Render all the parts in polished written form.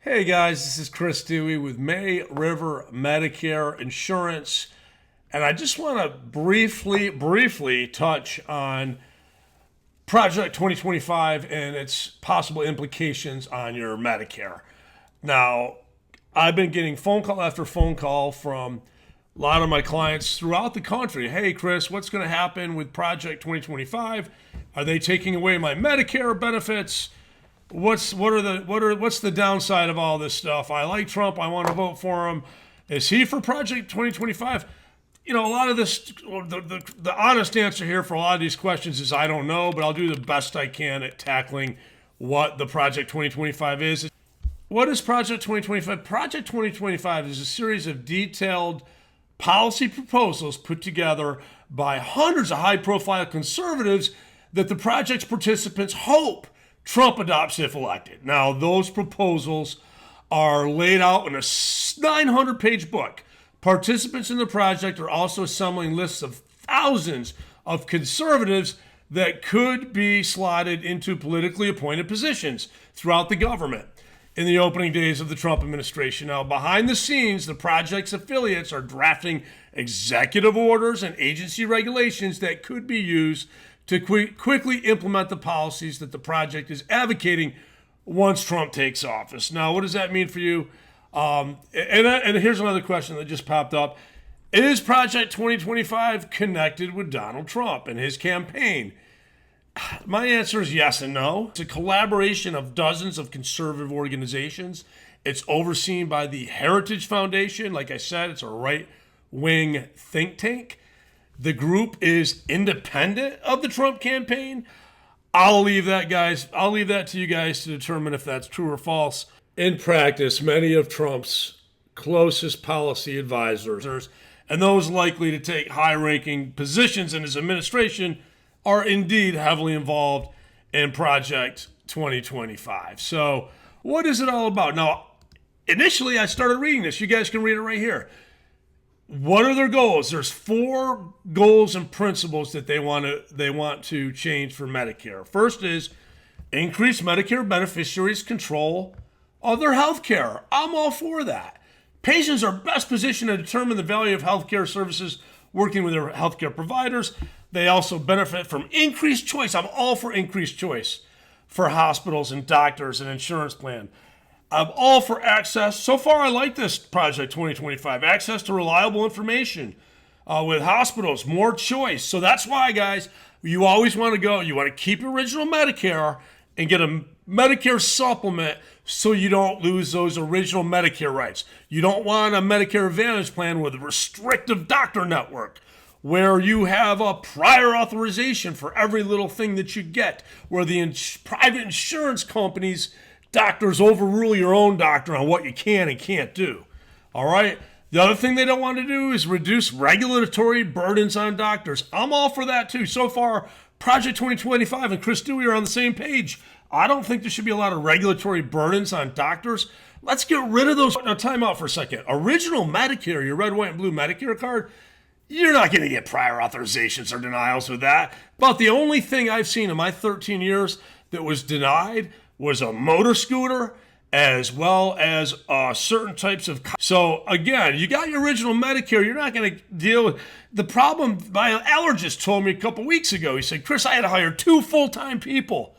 Hey guys, this is Chris Dewey with May River Medicare Insurance, and I just want to briefly touch on Project 2025 and its possible implications on your Medicare. Now, I've been getting phone call after phone call from a lot of my clients throughout the country. Hey Chris, what's going to happen with Project 2025? Are they taking away my Medicare benefits? What's the downside of all this stuff? I like Trump. I want to vote for him. Is he for Project 2025? You know, a lot of this, the honest answer here for a lot of these questions is I don't know, but I'll do the best I can at tackling what the Project 2025 is. What is Project 2025? Project 2025 is a series of detailed policy proposals put together by hundreds of high-profile conservatives that the project's participants hope Trump adopts if elected. Now, those proposals are laid out in a 900-page book. Participants in the project are also assembling lists of thousands of conservatives that could be slotted into politically appointed positions throughout the government in the opening days of the Trump administration. Now, behind the scenes, the project's affiliates are drafting executive orders and agency regulations that could be used to quickly implement the policies that the project is advocating once Trump takes office. Now, what does that mean for you? And here's another question that just popped up. Is Project 2025 connected with Donald Trump and his campaign? My answer is yes and no. It's a collaboration of dozens of conservative organizations. It's overseen by the Heritage Foundation. Like I said, it's a right-wing think tank. The group is independent of the Trump campaign. I'll leave that to you guys to determine if that's true or false. In practice, many of Trump's closest policy advisors and those likely to take high-ranking positions in his administration are indeed heavily involved in Project 2025. So what is it all about? Now, initially I started reading this. You guys can read it right here. What are their goals? There's 4 goals and principles that they want to change for Medicare. First is increase Medicare beneficiaries' control of their health care. I'm all for that. Patients are best positioned to determine the value of healthcare services working with their healthcare providers. They also benefit from increased choice. I'm all for increased choice for hospitals and doctors and insurance plan. I'm all for access. So far, I like this Project 2025. Access to reliable information with hospitals, more choice. So that's why, guys, you always want to go. You want to keep original Medicare and get a Medicare supplement so you don't lose those original Medicare rights. You don't want a Medicare Advantage plan with a restrictive doctor network where you have a prior authorization for every little thing that you get, where the private insurance companies doctors overrule your own doctor on what you can and can't do. All right? The other thing they don't want to do is reduce regulatory burdens on doctors. I'm all for that too. So far, Project 2025 and Chris Dewey are on the same page. I don't think there should be a lot of regulatory burdens on doctors. Let's get rid of those. Now, time out for a second. Original Medicare, your red, white, and blue Medicare card, you're not going to get prior authorizations or denials with that. But the only thing I've seen in my 13 years that was denied was a motor scooter as well as certain types of... So again, you got your original Medicare. You're not going to deal with... The problem, my allergist told me a couple weeks ago, he said, Chris, I had to hire 2 full-time people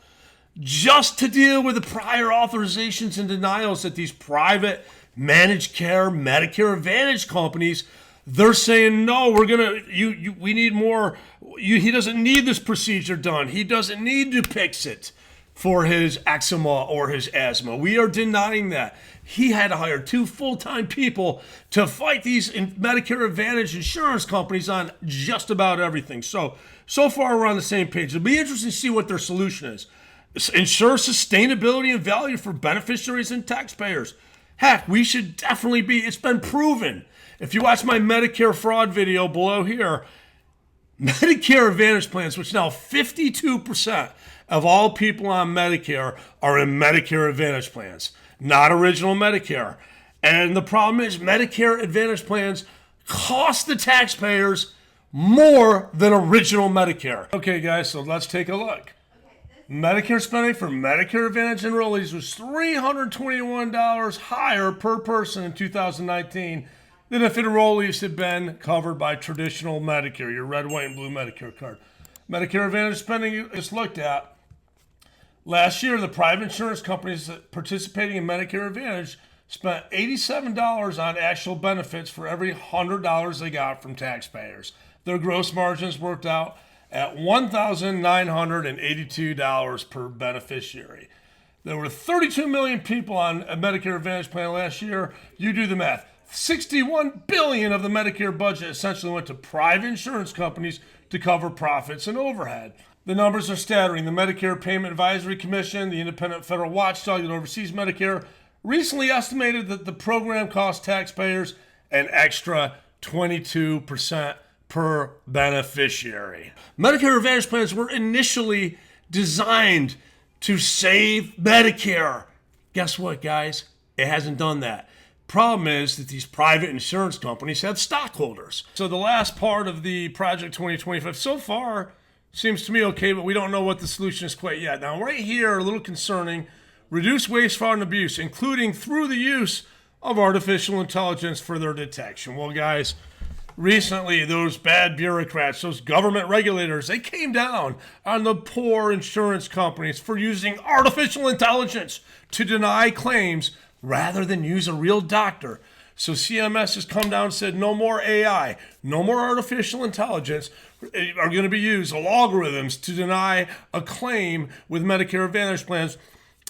just to deal with the prior authorizations and denials that these private managed care Medicare Advantage companies, they're saying, no, we're going to... we need more... he doesn't need this procedure done. He doesn't need Dupixent for his eczema or his asthma. We are denying that. He had to hire 2 full-time people to fight these Medicare Advantage insurance companies on just about everything. So far we're on the same page. It'll be interesting to see what their solution is. Ensure sustainability and value for beneficiaries and taxpayers. Heck, we should definitely be, it's been proven. If you watch my Medicare fraud video below here, Medicare Advantage plans, which now 52% of all people on Medicare are in Medicare Advantage plans, not original Medicare. And the problem is Medicare Advantage plans cost the taxpayers more than original Medicare. Okay, guys, so let's take a look. Okay, this Medicare spending for Medicare Advantage enrollees was $321 higher per person in 2019 than if enrollees had been covered by traditional Medicare, your red, white, and blue Medicare card. Medicare Advantage spending you just looked at. Last year, the private insurance companies participating in Medicare Advantage spent $87 on actual benefits for every $100 they got from taxpayers. Their gross margins worked out at $1,982 per beneficiary. There were 32 million people on a Medicare Advantage plan last year. You do the math. $61 billion of the Medicare budget essentially went to private insurance companies to cover profits and overhead. The numbers are staggering. The Medicare Payment Advisory Commission, the independent federal watchdog that oversees Medicare, recently estimated that the program cost taxpayers an extra 22% per beneficiary. Medicare Advantage plans were initially designed to save Medicare. Guess what, guys? It hasn't done that. Problem is that these private insurance companies have stockholders. So the last part of the Project 2025 so far seems to me okay, but we don't know what the solution is quite yet. Now, right here, a little concerning, reduce waste, fraud, and abuse, including through the use of artificial intelligence for their detection. Well, guys, recently, those bad bureaucrats, those government regulators, they came down on the poor insurance companies for using artificial intelligence to deny claims rather than use a real doctor. So CMS has come down and said no more AI, no more artificial intelligence are going to be used, algorithms, to deny a claim with Medicare Advantage plans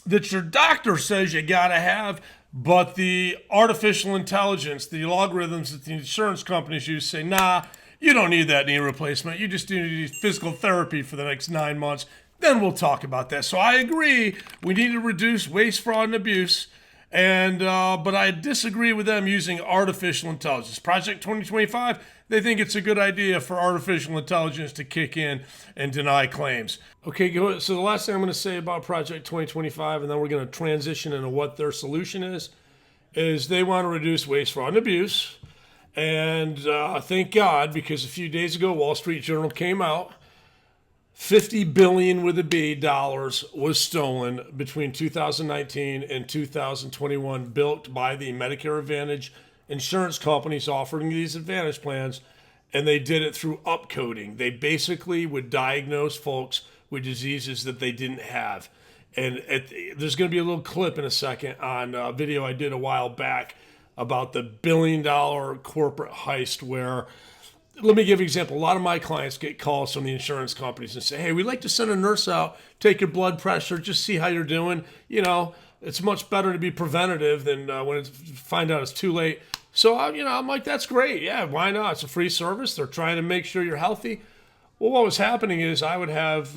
that your doctor says you got to have. But the artificial intelligence, the algorithms that the insurance companies use say, nah, you don't need that knee replacement. You just need physical therapy for the next 9 months. Then we'll talk about that. So I agree, we need to reduce waste, fraud, and abuse. But I disagree with them using artificial intelligence. Project 2025, they think it's a good idea for artificial intelligence to kick in and deny claims. Okay, so the last thing I'm going to say about Project 2025, and then we're going to transition into what their solution is they want to reduce waste, fraud, and abuse. And thank God, because a few days ago, Wall Street Journal came out, $50 billion with a B dollars was stolen between 2019 and 2021, bilked by the Medicare Advantage insurance companies offering these advantage plans, and they did it through upcoding. They basically would diagnose folks with diseases that they didn't have. And there's going to be a little clip in a second on a video I did a while back about the $1 billion corporate heist where, let me give you an example. A lot of my clients get calls from the insurance companies and say, hey, we'd like to send a nurse out, take your blood pressure, just see how you're doing. You know, it's much better to be preventative than when find out it's too late. So, I'm like, that's great. Yeah, why not? It's a free service. They're trying to make sure you're healthy. Well, what was happening is I would have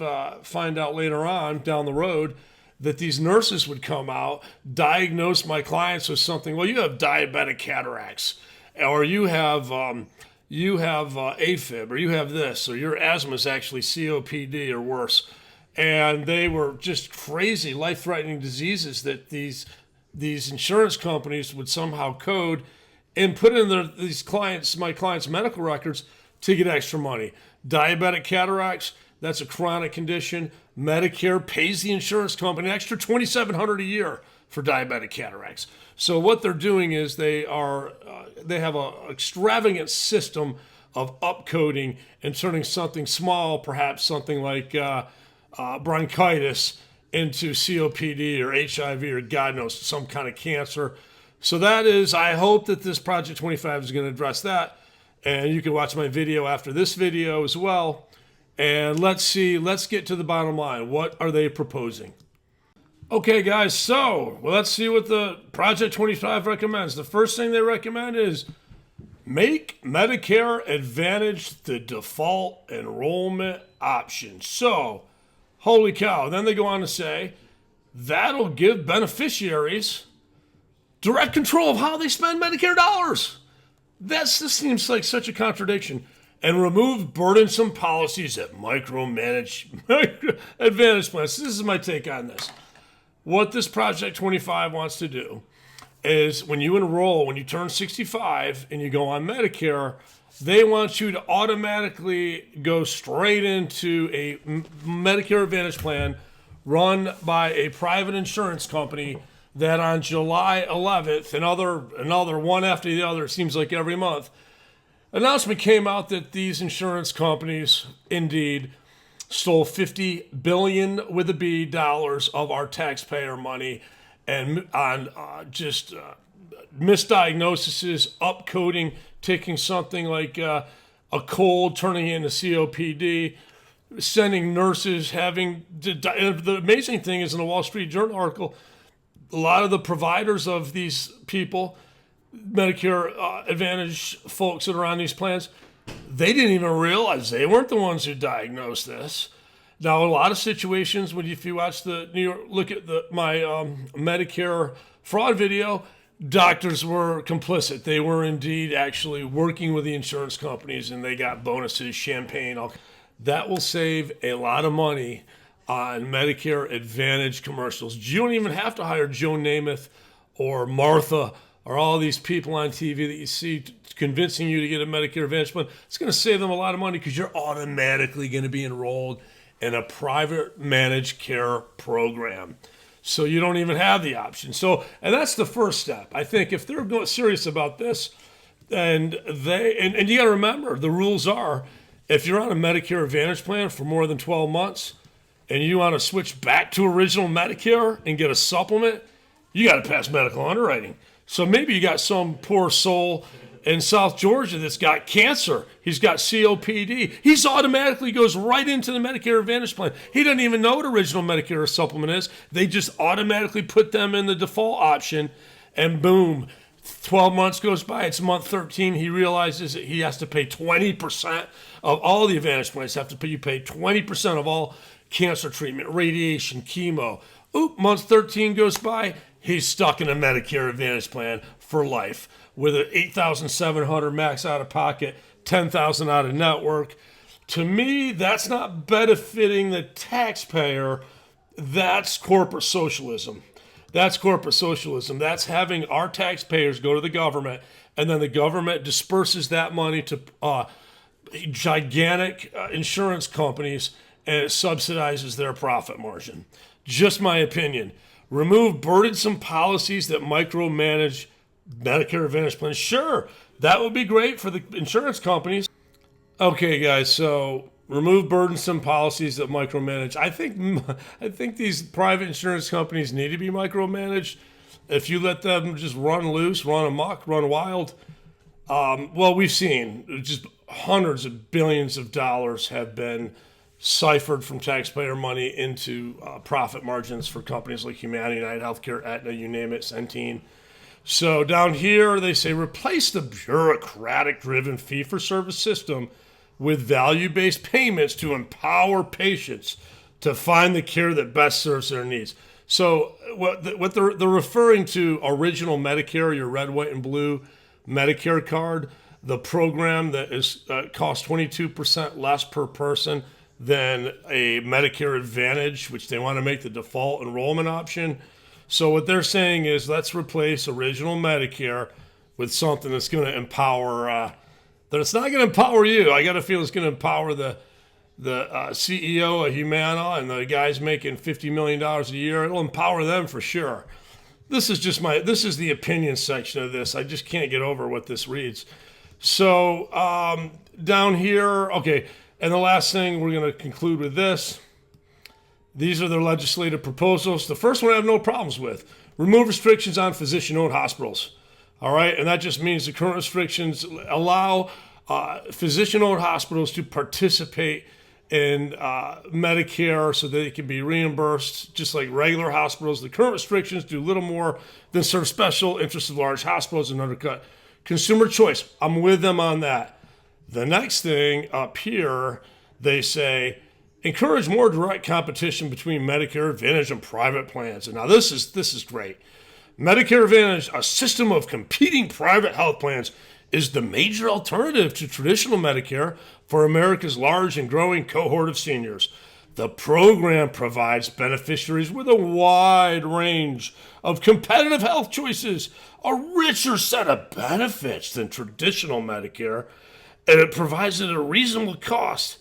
find out later on down the road that these nurses would come out, diagnose my clients with something. Well, you have diabetic cataracts, or you have AFib, or you have this, or your asthma is actually COPD or worse. And they were just crazy, life-threatening diseases that these insurance companies would somehow code and put in my clients' medical records to get extra money. Diabetic cataracts, that's a chronic condition. Medicare pays the insurance company an extra $2,700 a year for diabetic cataracts. So what they're doing is they have an extravagant system of upcoding and turning something small, perhaps something like bronchitis, into COPD or HIV or God knows, some kind of cancer. So I hope that this Project 25 is going to address that. And you can watch my video after this video as well. And let's get to the bottom line. What are they proposing? Okay, guys, so let's see what the Project 25 recommends. The first thing they recommend is make Medicare Advantage the default enrollment option. So, holy cow. Then they go on to say that'll give beneficiaries direct control of how they spend Medicare dollars. This seems like such a contradiction. And remove burdensome policies that micromanage Advantage plans. This is my take on this. What this Project 25 wants to do is when you enroll, when you turn 65 and you go on Medicare, they want you to automatically go straight into a Medicare Advantage plan run by a private insurance company that on July 11th, another one after the other, it seems like every month, announcement came out that these insurance companies indeed stole $50 billion with a B dollars of our taxpayer money, and on misdiagnoses, upcoding, taking something like a cold, turning it into COPD, sending nurses having to die. And the amazing thing is, in the Wall Street Journal article, a lot of the providers of these people, Medicare Advantage folks that are on these plans, they didn't even realize they weren't the ones who diagnosed this. Now, a lot of situations, if you watch the New York, look at my Medicare fraud video, doctors were complicit. They were indeed actually working with the insurance companies, and they got bonuses, champagne. That will save a lot of money on Medicare Advantage commercials. You don't even have to hire Joe Namath or Martha or all these people on TV that you see convincing you to get a Medicare Advantage plan. It's going to save them a lot of money because you're automatically going to be enrolled in a private managed care program. So you don't even have the option. And that's the first step. I think if they're serious about this, and you got to remember, the rules are, if you're on a Medicare Advantage plan for more than 12 months and you want to switch back to original Medicare and get a supplement, you got to pass medical underwriting. So maybe you got some poor soul in South Georgia that's got cancer. He's got COPD. He's automatically goes right into the Medicare Advantage plan. He doesn't even know what original Medicare supplement is. They just automatically put them in the default option, and boom, 12 months goes by. It's month 13. He realizes that he has to pay 20% of all the Advantage plans. You pay 20% of all cancer treatment, radiation, chemo. Month 13 goes by. He's stuck in a Medicare Advantage plan for life with an $8,700 max out of pocket, $10,000 out of network. To me, that's not benefiting the taxpayer. That's corporate socialism. That's having our taxpayers go to the government, and then the government disperses that money to gigantic insurance companies, and it subsidizes their profit margin. Just my opinion. Remove burdensome policies that micromanage Medicare Advantage plans. Sure, that would be great for the insurance companies. Okay, guys, so remove burdensome policies that micromanage. I think these private insurance companies need to be micromanaged. If you let them just run loose, run amok, run wild, we've seen just hundreds of billions of dollars have been ciphered from taxpayer money into profit margins for companies like Humana, United Healthcare, Aetna, you name it, Centene. So down here, they say replace the bureaucratic-driven fee-for-service system with value-based payments to empower patients to find the care that best serves their needs. So what they're referring to, original Medicare, your red, white, and blue Medicare card, the program that is costs 22% less per person than a Medicare Advantage, which they want to make the default enrollment option. So what they're saying is, let's replace original Medicare with something that's going to empower. That it's not going to empower you. I got a feel it's going to empower the CEO of Humana and the guys making $50 million a year. It'll empower them for sure. This is the opinion section of this. I just can't get over what this reads. So down here, okay. And the last thing, we're going to conclude with this. These are their legislative proposals. The first one I have no problems with. Remove restrictions on physician-owned hospitals. All right, and that just means the current restrictions allow physician-owned hospitals to participate in Medicare so that they can be reimbursed just like regular hospitals. The current restrictions do little more than serve special interests of large hospitals and undercut consumer choice. I'm with them on that. The next thing up here, they say, encourage more direct competition between Medicare Advantage and private plans. And now this is great. Medicare Advantage, a system of competing private health plans, is the major alternative to traditional Medicare for America's large and growing cohort of seniors. The program provides beneficiaries with a wide range of competitive health choices, a richer set of benefits than traditional Medicare, and it provides it at a reasonable cost.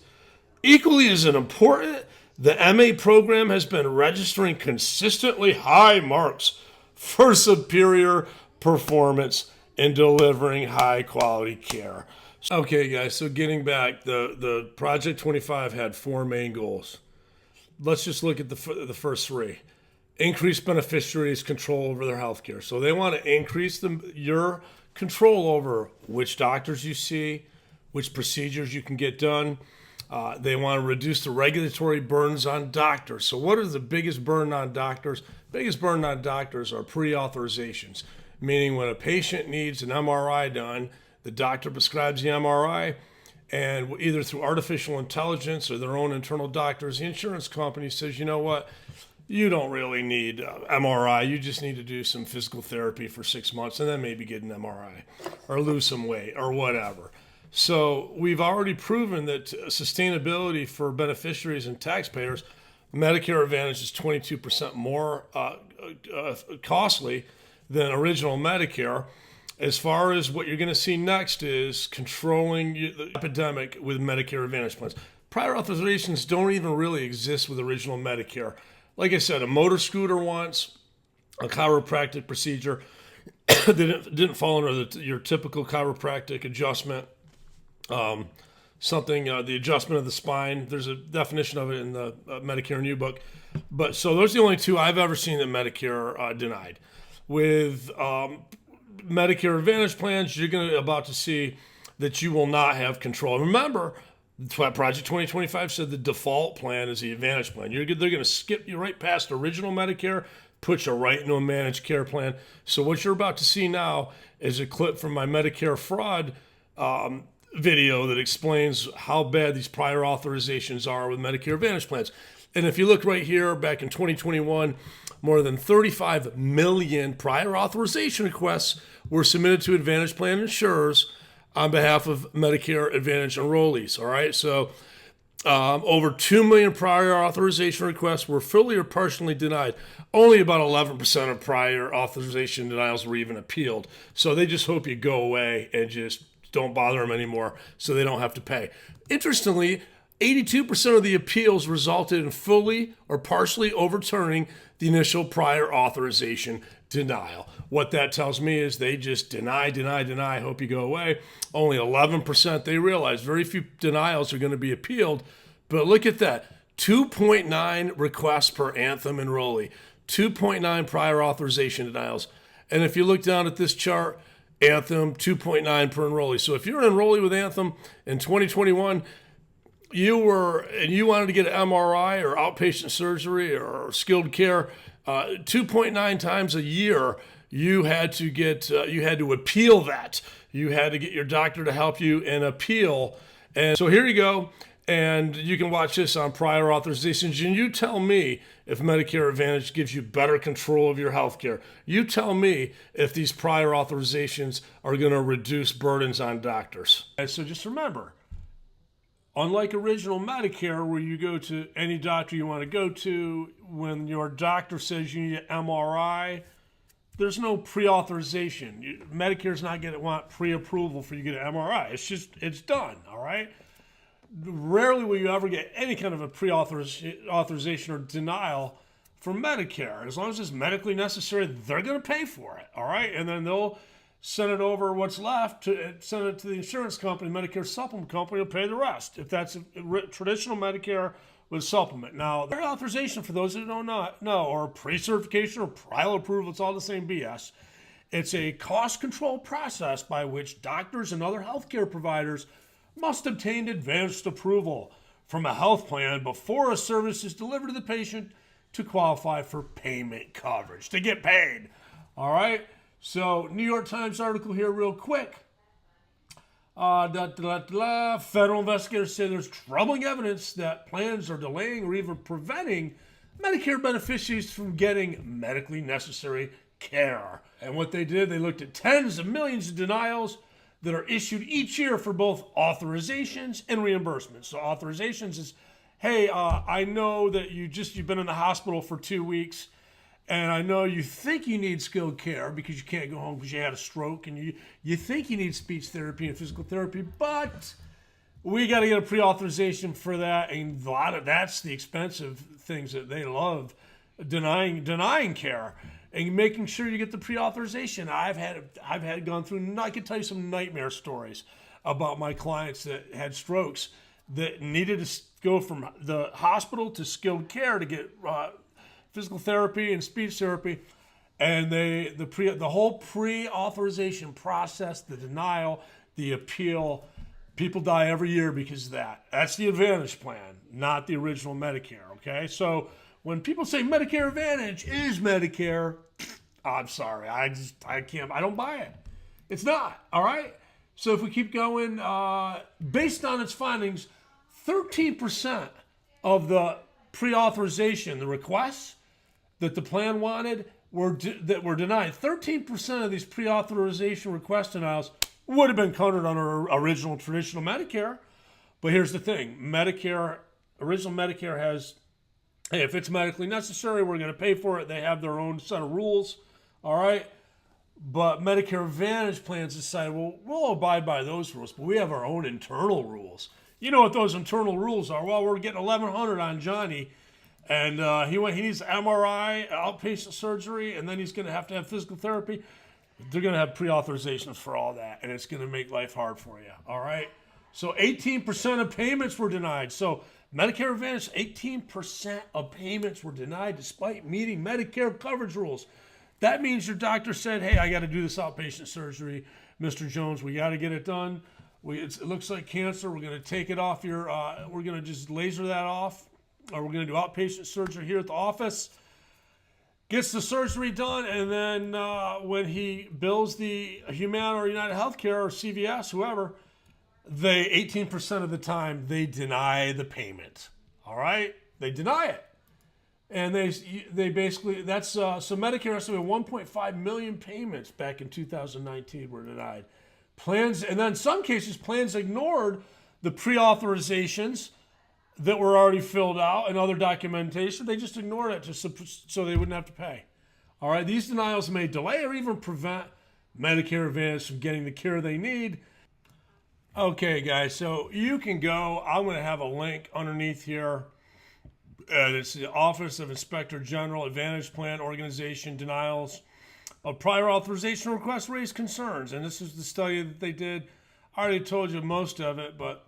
Equally as important, The MA program has been registering consistently high marks for superior performance in delivering high quality care. Okay, guys, so getting back, the Project 25 had 4 main goals. Let's just look at the first 3. Increase beneficiaries' control over their health care. So they want to increase your control over which doctors you see, which procedures you can get done. They want to reduce the regulatory burdens on doctors. So what is the biggest burden on doctors? Biggest burden on doctors are pre-authorizations, meaning when a patient needs an MRI done, the doctor prescribes the MRI, and either through artificial intelligence or their own internal doctors, the insurance company says, you know what, you don't really need MRI. You just need to do some physical therapy for 6 months and then maybe get an MRI or lose some weight or whatever. So we've already proven that sustainability for beneficiaries and taxpayers, Medicare Advantage is 22% more costly than original Medicare. As far as what you're going to see next is controlling the epidemic with Medicare Advantage plans. Prior authorizations don't even really exist with original Medicare. Like I said, a motor scooter once, a chiropractic procedure that didn't fall under your typical chiropractic adjustment. The adjustment of the spine. There's a definition of it in the Medicare New Book. But so those are the only 2 I've ever seen that Medicare denied. With Medicare Advantage plans, you're about to see that you will not have control. Remember, Project 2025 said the default plan is the Advantage plan. They're going to skip you right past original Medicare, put you right into a managed care plan. So what you're about to see now is a clip from my Medicare fraud video that explains how bad these prior authorizations are with Medicare Advantage plans. And if you look right here, back in 2021, more than 35 million prior authorization requests were submitted to Advantage plan insurers on behalf of Medicare Advantage enrollees. All right, so over 2 million prior authorization requests were fully or partially denied. Only about 11% of prior authorization denials were even appealed. So they just hope you go away and just don't bother them anymore so they don't have to pay. Interestingly, 82% of the appeals resulted in fully or partially overturning the initial prior authorization denial. What that tells me is they just deny, hope you go away. Only 11% they realize. Very few denials are going to be appealed. But look at that, 2.9 requests per Anthem enrollee, 2.9 prior authorization denials. And if you look down at this chart, Anthem, 2.9 per enrollee. So if you're an enrollee with Anthem in 2021, you wanted to get an MRI or outpatient surgery or skilled care, 2.9 times a year, you had to appeal that. You had to get your doctor to help you and appeal. And so here you go. And you can watch this on prior authorizations. And you tell me if Medicare Advantage gives you better control of your health care. You tell me if these prior authorizations are going to reduce burdens on doctors. And so just remember, unlike original Medicare, where you go to any doctor you want to go to, when your doctor says you need an MRI, there's no pre-authorization. Medicare's not going to want pre-approval for you to get an MRI. It's done, all right? Rarely will you ever get any kind of a pre-authorization or denial from Medicare. As long as it's medically necessary, they're going to pay for it, all right? And then they'll send it over what's left, send it to the insurance company, Medicare supplement company will pay the rest. If that's a traditional Medicare with supplement. Now, prior authorization, for those who don't know, or pre-certification or prior approval, it's all the same BS. It's a cost control process by which doctors and other healthcare providers must obtain advanced approval from a health plan before a service is delivered to the patient to qualify for payment coverage, to get paid. All right? So, New York Times article here real quick. Federal investigators say there's troubling evidence that plans are delaying or even preventing Medicare beneficiaries from getting medically necessary care. And what they did, they looked at tens of millions of denials that are issued each year for both authorizations and reimbursements. So authorizations is, hey, I know that you've been in the hospital for 2 weeks, and I know you think you need skilled care because you can't go home because you had a stroke, and you think you need speech therapy and physical therapy, but we got to get a pre-authorization for that, and a lot of that's the expensive things that they love, denying care and making sure you get the pre-authorization. I've had gone through. I could tell you some nightmare stories about my clients that had strokes that needed to go from the hospital to skilled care to get physical therapy and speech therapy, and the whole pre-authorization process, the denial, the appeal. People die every year because of that. That's the Advantage plan, not the original Medicare, okay? So when people say Medicare Advantage is Medicare, I'm sorry. I can't, I don't buy it. It's not, all right? So if we keep going, based on its findings, 13% of the pre-authorization, the requests that the plan wanted that were denied, 13% of these pre-authorization request denials would have been covered under original traditional Medicare. But here's the thing. Original Medicare has, hey, if it's medically necessary, we're going to pay for it. They have their own set of rules, all right? But Medicare Advantage plans decide, well, we'll abide by those rules, but we have our own internal rules. You know what those internal rules are? Well, we're getting $1,100 on Johnny, and he needs MRI, outpatient surgery, and then he's going to have physical therapy. They're going to have pre-authorizations for all that, and it's going to make life hard for you, all right? So 18% of payments were denied. So Medicare Advantage, 18% of payments were denied despite meeting Medicare coverage rules. That means your doctor said, hey, I got to do this outpatient surgery. Mr. Jones, we got to get it done. It looks like cancer. We're going to take it off your, we're going to just laser that off, or we're going to do outpatient surgery here at the office. Gets the surgery done, and then when he bills the Humana or United Healthcare or CVS, whoever, 18% of the time they deny the payment. All right, they deny it, and they basically so Medicare estimated 1.5 million payments back in 2019 were denied. Plans, and then in some cases plans ignored the pre-authorizations that were already filled out and other documentation. They just ignored it so they wouldn't have to pay. All right, these denials may delay or even prevent Medicare Advantage from getting the care they need. Okay, guys, so you can go. I'm going to have a link underneath here. It's the Office of Inspector General, Advantage Plan Organization Denials of Prior Authorization Requests Raise Concerns. And this is the study that they did. I already told you most of it, but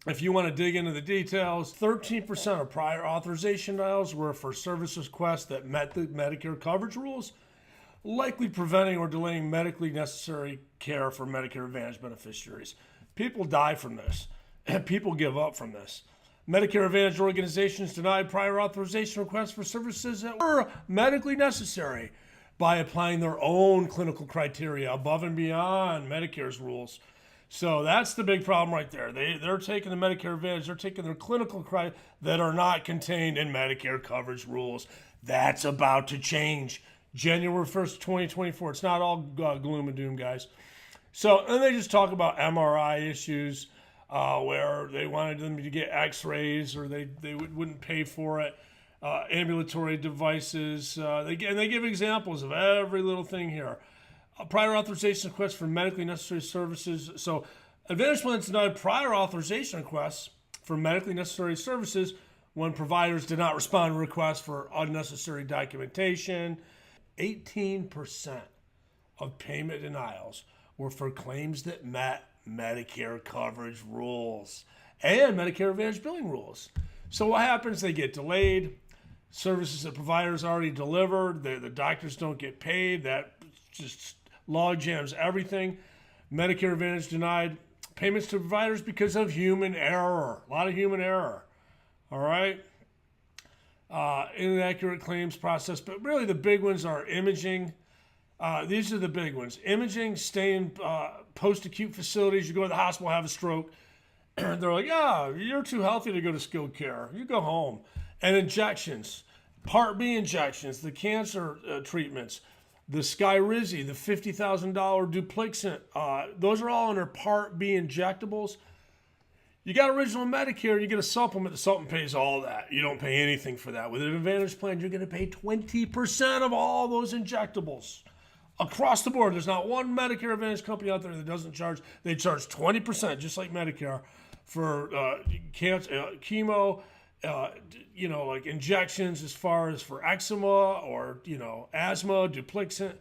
if you want to dig into the details, 13% of prior authorization denials were for service requests that met the Medicare coverage rules, likely preventing or delaying medically necessary care for Medicare Advantage beneficiaries. People die from this, and people give up from this. Medicare Advantage organizations denied prior authorization requests for services that were medically necessary by applying their own clinical criteria above and beyond Medicare's rules. So that's the big problem right there. They're taking the Medicare Advantage, they're taking their clinical criteria that are not contained in Medicare coverage rules. That's about to change. January 1st, 2024. It's not all gloom and doom, guys. So, and they just talk about MRI issues where they wanted them to get x-rays or they wouldn't pay for it. Ambulatory devices. They give examples of every little thing here. Prior authorization requests for medically necessary services. So Advantage plans denied prior authorization requests for medically necessary services when providers did not respond to requests for unnecessary documentation. 18% of payment denials were for claims that met Medicare coverage rules and Medicare Advantage billing rules. So what happens? They get delayed. Services that providers already delivered, the doctors don't get paid. That just log jams everything. Medicare Advantage denied payments to providers because of human error. A lot of human error. All right. Inaccurate claims process. But really the big ones are imaging. These are the big ones. Imaging, stay in post-acute facilities. You go to the hospital, have a stroke. They're like, you're too healthy to go to skilled care. You go home. And injections. Part B injections, the cancer treatments. The Skyrizi, the $50,000 Dupixent, those are all under Part B injectables. You got original Medicare, you get a supplement. The supplement pays all that. You don't pay anything for that. With an Advantage plan, you're going to pay 20% of all those injectables. Across the board, there's not one Medicare Advantage company out there that doesn't charge. They charge 20%, just like Medicare, cancer, chemo, like injections as far as for eczema or, asthma, Dupixent,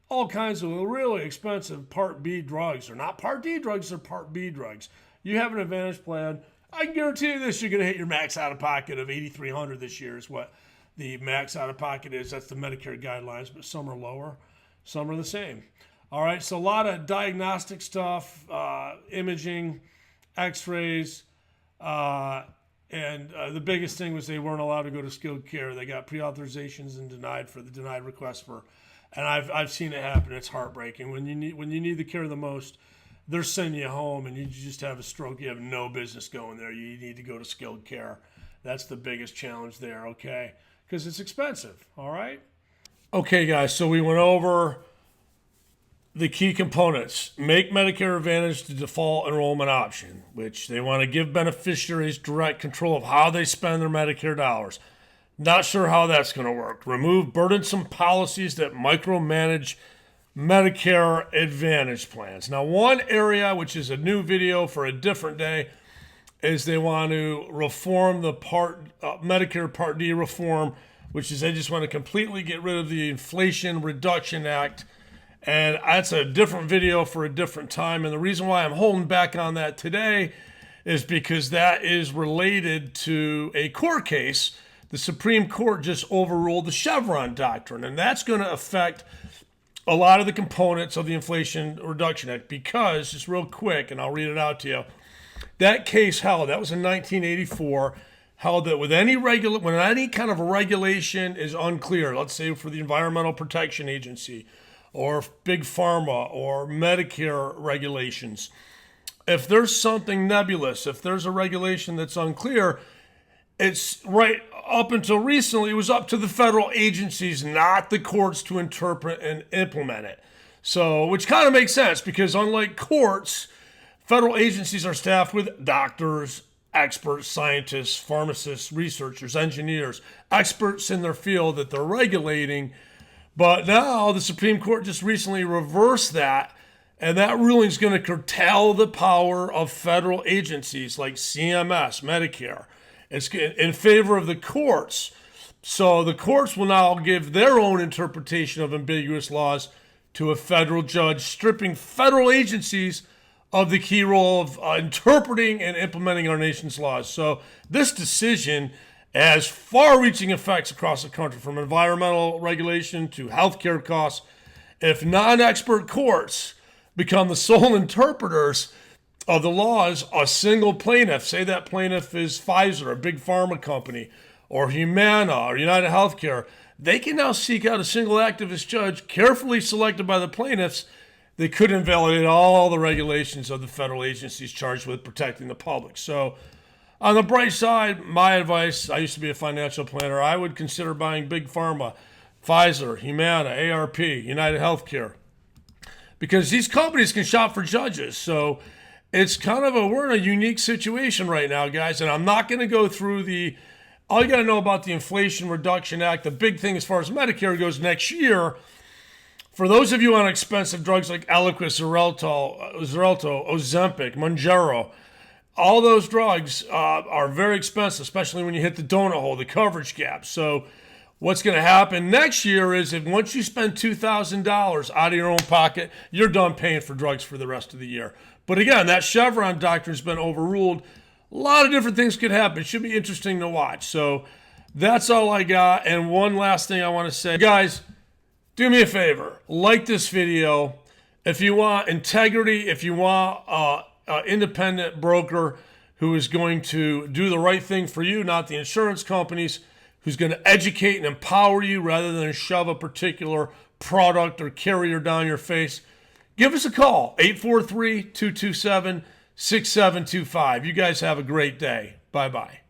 all kinds of really expensive Part B drugs. They're not Part D drugs, they're Part B drugs. You have an Advantage plan, I can guarantee you this, you're going to hit your max out-of-pocket of $8,300 this year is what the max out-of-pocket is. That's the Medicare guidelines, but some are lower, some are the same. All right, so a lot of diagnostic stuff, imaging, x-rays, and the biggest thing was they weren't allowed to go to skilled care. They got pre-authorizations and denied for the denied request for, and I've seen it happen. It's heartbreaking. When you need the care the most, they're sending you home and you just have a stroke. You have no business going there. You need to go to skilled care. That's the biggest challenge there, okay? Because it's expensive, all right? Okay, guys, so we went over the key components. Make Medicare Advantage the default enrollment option, which they want to give beneficiaries direct control of how they spend their Medicare dollars. Not sure how that's going to work. Remove burdensome policies that micromanage Medicare Advantage plans. Now, one area, which is a new video for a different day, is they want to reform the Medicare Part D reform, which is they just want to completely get rid of the Inflation Reduction Act. And that's a different video for a different time. And the reason why I'm holding back on that today is because that is related to a court case. The Supreme Court just overruled the Chevron doctrine, and that's going to affect a lot of the components of the Inflation Reduction Act because, just real quick, and I'll read it out to you, that case held, that was in 1984, held that when any kind of regulation is unclear, let's say for the Environmental Protection Agency or Big Pharma or Medicare regulations, if there's something nebulous, if there's a regulation that's unclear, it's right up until recently, it was up to the federal agencies, not the courts, to interpret and implement it. So, which kind of makes sense because unlike courts, federal agencies are staffed with doctors, experts, scientists, pharmacists, researchers, engineers, experts in their field that they're regulating. But now the Supreme Court just recently reversed that, and that ruling is going to curtail the power of federal agencies like CMS, Medicare. It's in favor of the courts. So the courts will now give their own interpretation of ambiguous laws to a federal judge, stripping federal agencies of the key role of interpreting and implementing our nation's laws. So this decision has far-reaching effects across the country, from environmental regulation to healthcare costs. If non-expert courts become the sole interpreters of the laws, a single plaintiff, say that plaintiff is Pfizer, a big pharma company, or Humana, or United Healthcare, they can now seek out a single activist judge carefully selected by the plaintiffs. They could invalidate all the regulations of the federal agencies charged with protecting the public. So on the bright side, my advice, I used to be a financial planner, I would consider buying big pharma, Pfizer, Humana, ARP, United Healthcare, because these companies can shop for judges. So it's kind of we're in a unique situation right now, guys, and I'm not going to go through all you got to know about the Inflation Reduction Act. The big thing as far as Medicare goes next year, for those of you on expensive drugs like eliquis, Xarelto, Ozempic, Mounjaro, all those drugs are very expensive, especially when you hit the donut hole, the coverage gap. So what's going to happen next year is if once you spend $2,000 out of your own pocket, you're done paying for drugs for the rest of the year. But again, that Chevron doctrine has been overruled. A lot of different things could happen. It should be interesting to watch. So that's all I got. And one last thing I want to say. Guys, do me a favor. Like this video. If you want integrity, if you want an independent broker who is going to do the right thing for you, not the insurance companies, who's going to educate and empower you rather than shove a particular product or carrier down your face, give us a call, 843-227-6725. You guys have a great day. Bye-bye.